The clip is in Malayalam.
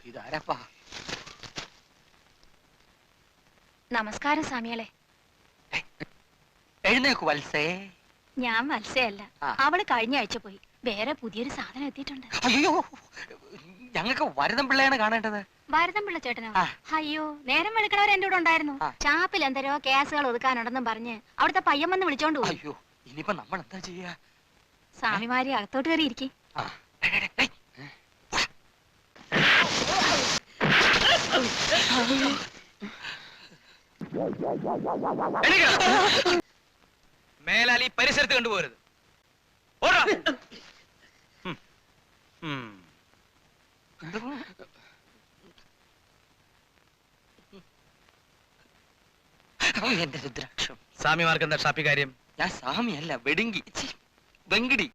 ഇതാരപ്പാ? നമസ്കാരം സ്വാമികളെ. എഴുന്നേക്കു വത്സേ. ഞാൻ വത്സയല്ല, അവള് കഴിഞ്ഞ ആഴ്ച പോയി. വേറെ പുതിയൊരു സാധനം എത്തിയിട്ടുണ്ട്. അയ്യോ, ഞങ്ങൾക്ക് വരദം പിള്ളയാണ് കാണേണ്ടത്. ഭാരതം പിള്ള ചേട്ടനോ? അയ്യോ, നേരം വെളുക്കണവർ എന്റെ കൂടെ ഉണ്ടായിരുന്നു. ചാപ്പിൽ എന്തരോ കേസുകൾ ഒതുക്കാനുണ്ടെന്നും പറഞ്ഞ് അവിടുത്തെ പയ്യൻ വന്ന് വിളിച്ചോണ്ട് പോയി. അയ്യോ, ഇനിയിപ്പോ നമ്മൾ എന്താ ചെയ്യാ? സ്വാമിമാരി അകത്തോട്ട് കയറി ഇരിക്കും. മേലാൽ ഈ പരിസരത്ത് കണ്ടുപോകരുത്. എന്റെ രുദ്രാക്ഷം. സ്വാമിമാർക്ക് എന്താ ഷാപ്പി കാര്യം? ഞാൻ സ്വാമിയല്ല, വെടുങ്കി വെങ്കിടി.